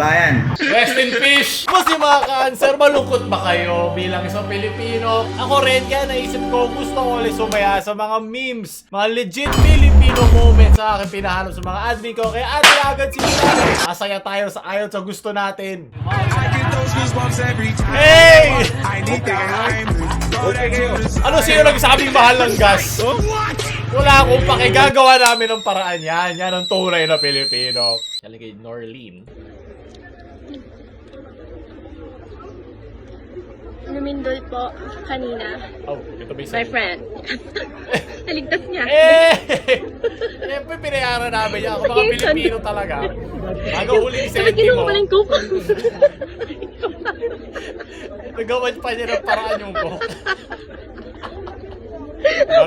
kababayan. Rest in peace! Kasi mga ka-answer, malungkot ba kayo bilang isang Pilipino? Ako rin, kaya naisip ko, gusto ko ulit sumaya sa mga memes, mga legit Filipino moments sa akin pinahanap sa mga admin ko. Kaya ate agad sila. Masaya tayo sa ayon sa gusto natin. Hey! Ano sino nagsabing mahal ng gas? Wala akong pakigagawa namin ng paraan yan. Yan ang tunay na Pilipino. Naligay Norlene. Lumindol po kanina. Oh, ito ba My friend. Naligtas niya. Eh! Siyempre pinayaran namin yan. Ako mga Pilipino talaga. Bago huling Sabi sentimo. kinuha ko lang coke. Nagawan pa niya ng paraan yung ko.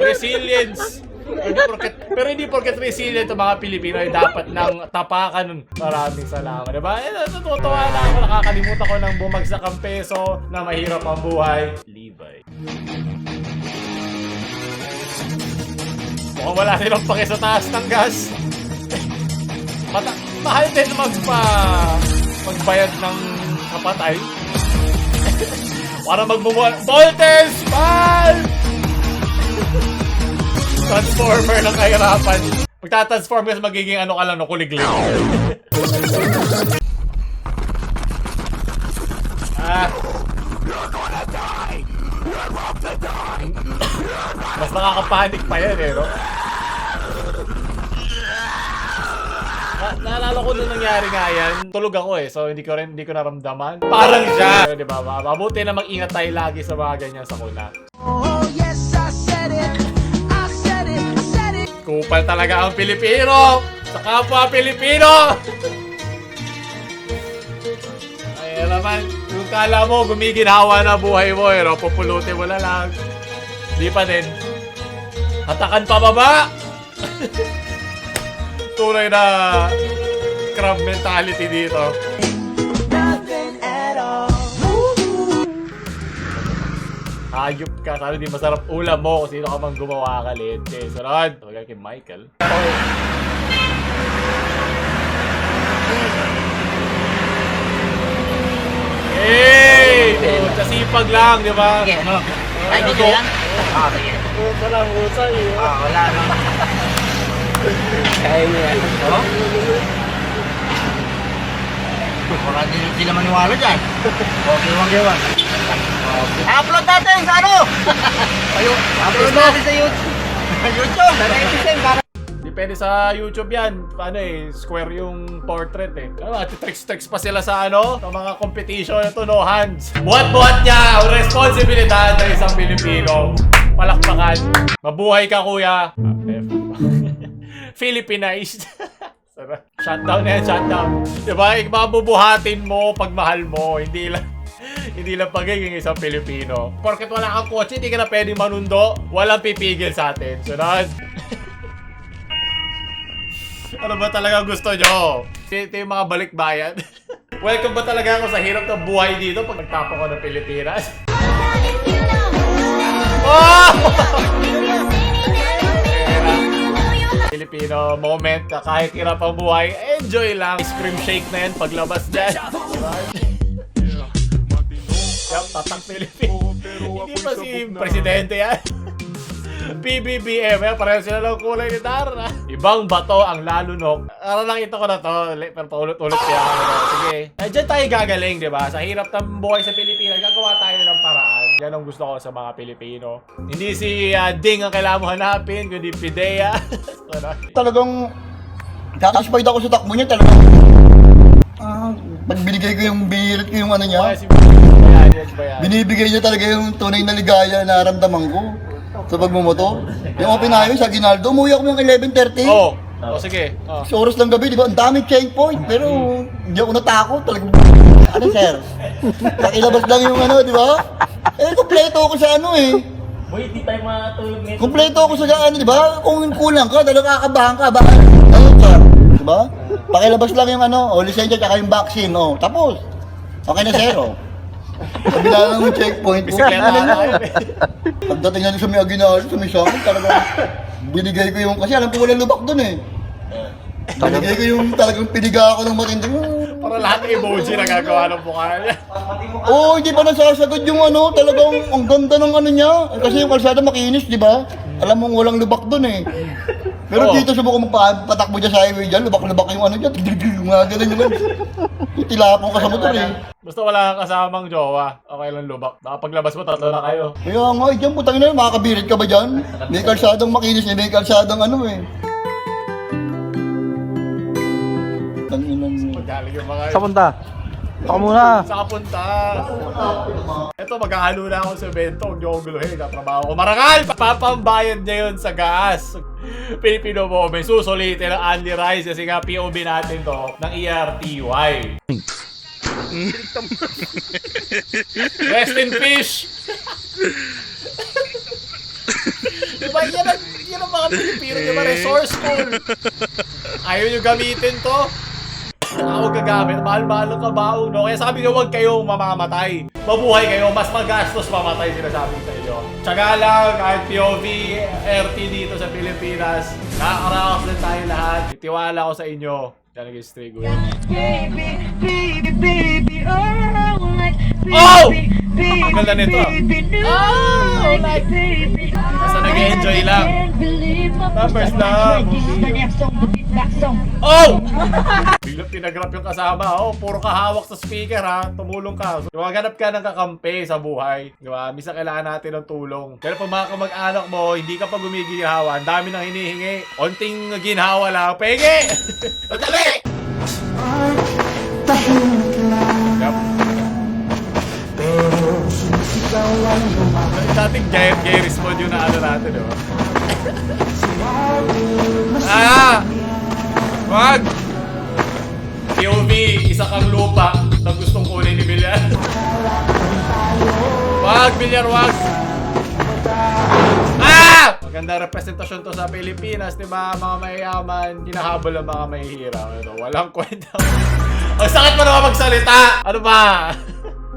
Resilience. Pero hindi porket resilient ang mga Pilipino ay dapat nang tapakan. Maraming salamat. Diba? Natutuwa na ako. Nakakalimutan ko ng bumagsak ang peso na mahirap ang buhay. Levi. Mukhang wala silang pake sa taas ng gas. Mahal din magbayad ng kapatay. Para magmumuha. Voltes! Pal! Transformer ng kahirapan. Magta-transform kasi magiging ano ka lang, no, kuliglig. Mas nakakapanik pa yan eh, no? Naalala ko nung nangyari nga yan, tulog ako eh, so hindi ko naramdaman. Parang siya! Di ba? Mabuti na mag-ingat tayo lagi sa mga ganyan sa kuna. Oh yes, I said it. Kupal talaga ang Pilipino! Sa kapwa Pilipino! Ay naman, kung kala mo gumiginhawa na buhay mo, pero pupulutin mo na lang. Di pa din. Hatakan pa baba! Tunay na crab mentality dito. Hayop ka, sana di masarap ulam mo kung sino ka mang gumawa ka, lente. Sunod, tawag kay Michael. Hey! Kasipag lang, di ba? Sige, ano? Ay, dito yan? Sige. Usa lang, usa eh. Wala no. Kaya mo yan. Oh? Wala din sila maniwala dyan. Okay, wag. Upload natin sa ano? Upload natin sa YouTube. YouTube, sa netizen. Depende sa YouTube yan. Ano eh, square yung portrait eh. Tricks pa sila sa ano? Sa mga competition ito, no hands. Buhat-buhat niya ang responsibilidad ng isang Pilipino. Palakpakan. Mabuhay ka, kuya. Philippinized. Shutdown na yan, shutdown. Diba? Mabubuhatin mo pag mahal mo. Hindi lang pagiging isang Pilipino. Porket wala kang kotse, hindi ka na pwedeng manundo. Walang pipigil sa atin. Sunod. Ano ba talaga gusto nyo? Ito yung mga balikbayan. Welcome ba talaga ako sa hirap ng buhay dito pag nagtapon ko ng Pilipinas? Oh! Filipino moment na kahit hirap ang buhay, enjoy lang. Ice cream shake na yan paglabas dyan. Yup, tatak Pilipino. Hindi pa si Presidente yan. PBBM, pareho sila lang kulay ni Tara. Ibang bato ang lalunok. Nakita ko na to, pero paulit-ulit kaya. Sige. Diyan tayo gagaling, di ba? Sa hirap ng buhay sa Pilipinas, gagawa tayo ng paraan. Yan ang gusto ko sa mga Pilipino. Hindi si Ding ang kailangan mo hanapin, kundi Pidea. Talagang satisfied ako sa takbo niya talagang. Pag binigay ko yung binirit ko yung ano niya, binibigay niya talaga yung tunay na ligaya na naramdaman ko sa pagmumoto. Yung open highway sa Aguinaldo, umuwi ako ng 11:30. Oo. Oh, sige. Oh. Sa oras ng gabi, di ba? Ang daming checkpoint, pero hindi ako natakot. Talagang, ano sir? Pakilabas lang yung ano, di ba? Kompleto ako sa ano eh. Boy, di tayo matulog nito. Kompleto ako sa ano, di ba? Kung kulang ka, talagang kakabahan ka, baka, ano sir? Di ba? Pakilabas lang yung ano, lisensya tsaka yung vaccine, tapos. Okay na zero. Kabila lang yung checkpoint. Bisikleta na kayo. Pagdating natin sa may Aguinaldo, sa may Samin, talagang binigay ko yung, kasi alam ko walang lubak dun eh. Binigay ko yung talagang piniga ako ng matindi. Para Parang lahat ng emoji na gagawa ng mukha niya. Oo, hindi pa nasasagot yung ano, talagang ang ganda ng ano niya. Kasi yung kalsada makinis, di ba? Alam mong walang lubak dun eh. Pero Oo. dito subukan magpatakbo dyan sa highway dyan, lubak-lubak yung ano dyan. Mga ganun yung ano. Tilapong ka sa motor eh. Basta wala kang kasamang jowa, okay lang lubak. Baka paglabas mo, tatlo na kayo. Kaya nga, eh, dyan putang ina, makakabirit ka ba dyan? May kalsadang makinis eh, may kalsadang ano eh. Tanginan mo. Magaling yung mga... Sa punta. Ako muna. Sa kapunta. Ito, maghahalo na ako sa evento. Huwag niyo akong guluhin. Katrabaho ko. Marangal! Papambayad niya yun sa gas. Pilipino mo, may susulitin ng Andy Rice kasi nga POV natin to ng ERTY. Rest in fish! Diba yan ang mga Pilipino, diba? Resourceful. Ayaw nyo gamitin to. Ako gagamit, mahal-mahal ang kabaong, no? Kaya sabi ko, huwag kayong mamamatay. Mabuhay kayo, mas magastos mamatay, sinasabi ko sa inyo. Tsaga lang, kahit POV, RT dito sa Pilipinas, nakakaraos din tayo lahat. Itiwala ko sa inyo. Yan naging stray good. Oh! Ang ganda nito. Oh! Like, basta nag-enjoy lang. Numbers lang. Oh! Biglang pinagrap yung kasama. Oh, puro kahawak sa speaker ha. Tumulong ka. So, maganap ka ng kakampi sa buhay. Di ba? Misa kailangan natin ng tulong. Pero pag mga kamag-anak mo, hindi ka pa gumigihawa. Ang dami nang hinihingi. Onting ginhawa lang. Pege! Dali! Yep. Dating Gary mode yung naano natin, di ba? Wag! POV, isa kang lupa na gustong kunin ni Bilyar. Wag, Bilyar, wag! Maganda representasyon to sa Pilipinas, di ba? Mga mayayaman, hinahabol ang mga mahihirap. Ano, walang kwenta. Ang sakit mo naman magsalita! Ano ba?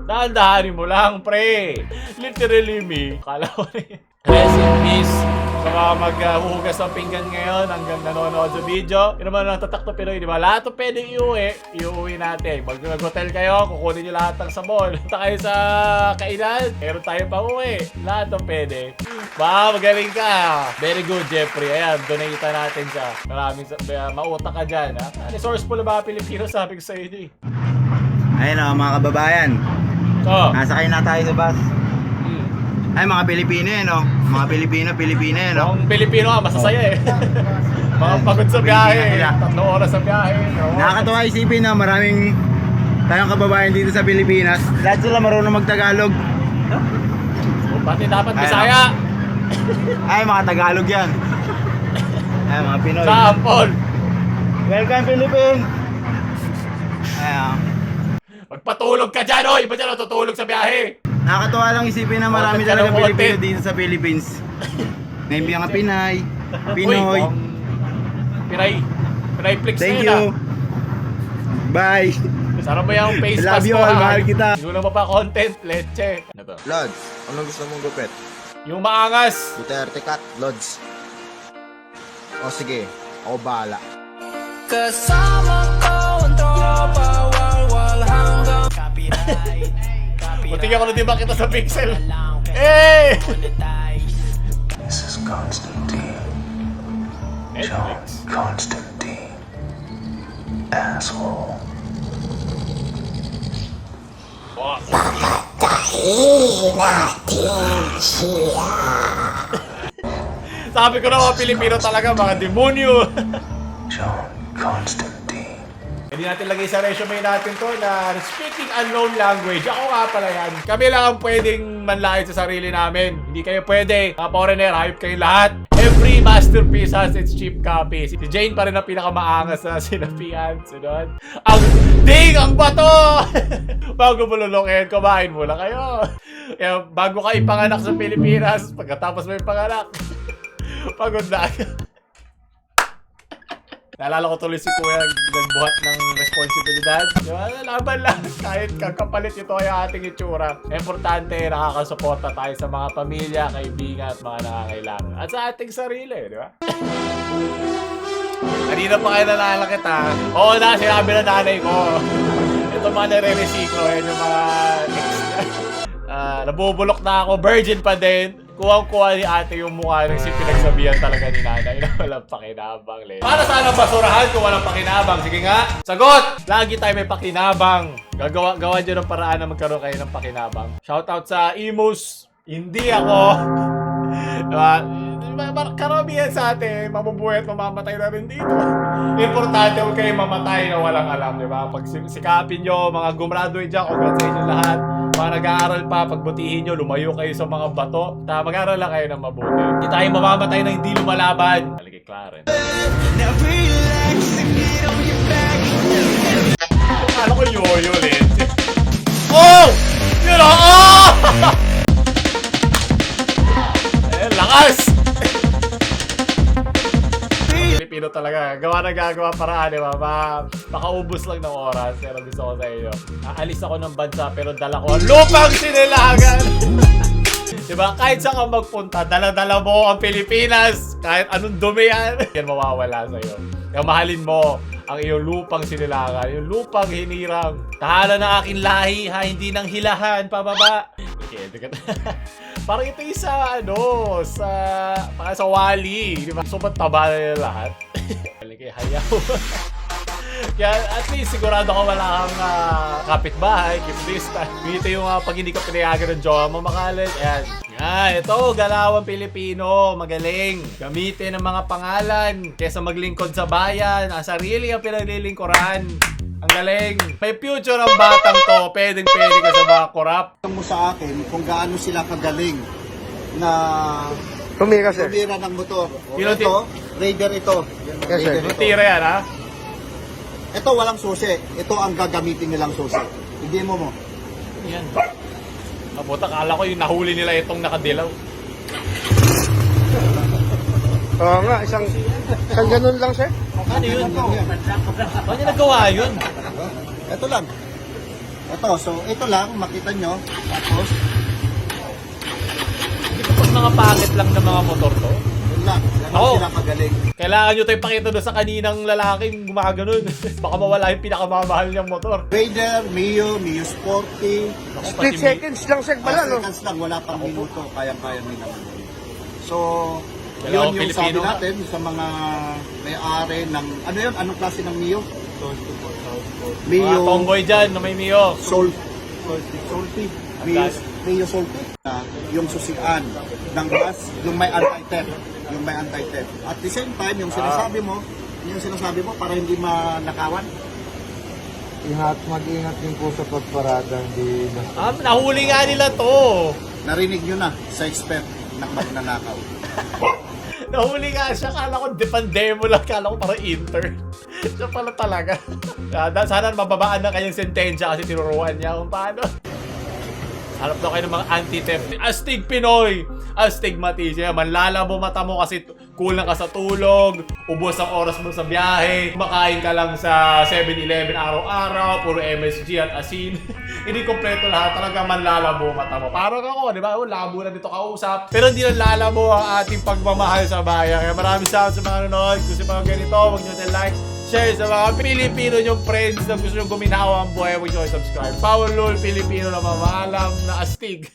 Dahan-dahanin mo lang, pre. Literally me. Kala ko rin. Rest in peace. Sa mga maghuhugas ng pinggan ngayon hanggang nanonood sa video. Yun naman ang Tatak to Pinoy, di ba? Lahat to pwedeng iuwi natin. Pag nag-hotel kayo, kukunin nyo lahat ng sabon. Punta kayo sa kainan, meron tayo pa uwi. Lahat to pwede. Ba, magaling ka. Very good, Jeffrey. Ayan, donate natin siya. Maraming mautak ka dyan, ha? Resourceful ba Pilipino, sabi ko sa inyo, eh. Ayun o, mga kababayan. Oh. Nasakay na tayo sa bus. Ay, mga Pilipino yan, no? Mga Pilipino yan, no? Ang Pilipino nga, masasaya eh. Mga pagod sa biyahe, 3 oras sa biyahe. Nakakatawa isipin na maraming tayong kababayan dito sa Pilipinas. Lahat sila marunong mag-Tagalog. Pati dapat Bisaya. Ay, mga Tagalog yan. Ay, mga Pinoy. Sample. Welcome, Philippines! Ay, Magpatulog ka dyan, oh! Iba dyan natutulog sa biyahe. nakakatawa lang isipin na marami Content ka talaga ng Pilipino content. dito sa Philippines. May mga Pinay, Pinoy. Uy, Pinay-flix na Thank yun, you. Bye. Sarap mo yung face Love mask you ko, all, ha? mahal kita. Gulo mo pa content, leche. Ano to? Lods, anong gusto mong gupit? Yung maangas. Duterte cut, Lods. O sige, ako bahala. Muntik ako na di ba kita sa pixel? Eh! This is Constantine. John Constantine. Asshole. Sabi ko na mga Pilipino talaga, mga demonyo. John Constantine. Hindi natin lagay sa resume natin to na speaking unknown language. Ako nga pala yan. Kami lang ang pwedeng manlait sa sarili namin. Hindi kayo pwede. Mga foreigner, hype kayo lahat. Every masterpiece has its cheap copy. Si Jane pa rin ang pinakamaangas na sinapian. Sunod. Ang ding! Ang bato! Bago mo lulukin, kumain muna kayo. Kaya bago ka ipanganak sa Pilipinas, pagkatapos mo ipanganak, pagod na. Naalala ko tuloy si Kuya nagbuhat ng responsibilidad. Diba? Laban lang. Kahit kakapalit ito ay ating itsura. Importante, nakakasuporta tayo sa mga pamilya, kaibigan at mga nangangailangan. At sa ating sarili, di ba? Kanina pa kayo nalala kita. Oo na, sinabi na nanay ko. Ito mga nare-recyclo, yan yung mga ex niya. Nabubulok na ako, virgin pa din. Kuwang-kuha ni ate yung mukha ng pinagsabihan talaga ni nanay na walang pakinabang. Para saan ang basurahan kung walang pakinabang? Sige nga, sagot! Lagi tayo may pakinabang. Gawa dyan ng paraan na magkaroon kayo ng pakinabang. Shoutout sa Imus. Hindi ako. Diba? Karamihan sa atin, mabubuhay at mamamatay na rin dito. Importante huwag kayo mamatay na walang alam, di ba? Pag sikapin nyo, mga gumraduate dyan, congrats sa inyo lahat. Mga nag-aaral pa, pagbutihin nyo, lumayo kayo sa mga bato. Mag-aaral lang kayo ng mabuti. Hindi tayo mamamatay na hindi lumalaban. Haligay Claren. Akala ko yoyo ulit. Oh! Yun o! Oh! Eh, lakas! Pilipino talaga. Gawa na gagawa paraan, di ba? Makaubos lang ng oras. Pero gusto ko sa inyo. Aalis ako ng bansa pero dala ko ang lupang sinilagan. Diba? Kahit saan ka magpunta, dala-dala mo ang Pilipinas. Kahit anong dumi yan. Yan mawawala sa'yo. Kaya mahalin mo ang iyong lupang sinilagan. Yung lupang hinirang. Tahanan ng aking lahi ha. Hindi nang hilahan. Pababa. Okay, parang ito yung sa sa Wally, di ba? Sobrang taba na nila lahat. Kaya hayaw. Kaya at least sigurado ko wala kang kapitbahay, keep distance. Ito yung pag hindi ka pinayagan ng jowa mo makalit. Ayan. Ito, galawang Pilipino, magaling. Gamitin ang mga pangalan kesa maglingkod sa bayan. Ang sarili ang pinaglilingkuran. Ang galing. May future ang batang to. Pwedeng-pwede ka sa mga korap. mo sa akin kung gaano sila kagaling na Tumira, sir. tumira ng motor. Yun, Ito, Raider ito. Yes, sir. Raider ito. Tira yan, ha? Ito walang susi. Ito ang gagamitin nilang susi. Hindi mo. Yan. Mabuta, kala ko yung nahuli nila itong nakadilaw. Oo nga, isang ganun lang, sir. Ano yun? Paano niya nagawa yun? Ito lang. So ito lang, makita nyo. Tapos, Hindi ko pag mga pangit lang ng mga motor to. yun lang. Ganon Oo. sila kagaling. Kailangan nyo tayo pakita doon sa kaninang lalaking gumaganon. Baka mawala yung pinakamamahal niyang motor. Raider, Mio Sporty. Split seconds lang, sir, pala, no? Seconds lang, wala pang minuto. Kayang-kaya may naman. So, Dalawang yun yung Pilipino sabi ka. natin sa mga may-ari ng, ano yun? Anong klase ng Mio? Mga tomboy dyan na may Mio. Salty. Mio Salty. Yung susian ng gas, yung may anti-theft. At the same time, yung sinasabi mo, para hindi manakawan. Mag-ingat din po sa pagparada, hindi na. Nahuli nga nila to. Narinig nyo na sa expert na magnanakaw. Nahuli nga siya. Kala ko depandemo lang. Kala ko parang intern. Siya pala talaga. Sana mababaan na kanyang sentensya kasi tinuruan niya kung paano. Hanap daw kayo ng mga anti-theft. Astig Pinoy! Astigmatis. Manlalabo mata mo kasi kulang ka sa tulog. Ubos ang oras mo sa biyahe. Kumakain ka lang sa 7-Eleven araw-araw. Puro MSG at asin. Hindi kompleto lahat. Talagang manlalabo mata mo. Parang ako, di ba? Labo na dito kausap. Pero hindi lang lalabo ang ating pagmamahal sa bayan. Kaya maraming salamat sa mga nanonood. Kung sa mga ganito, huwag nyo like, share sa mga Pilipino nyong friends na gusto nyong guminawa ang buhay. Huwag nyo subscribe. Power Lul, Pilipino na mamahalam na astig.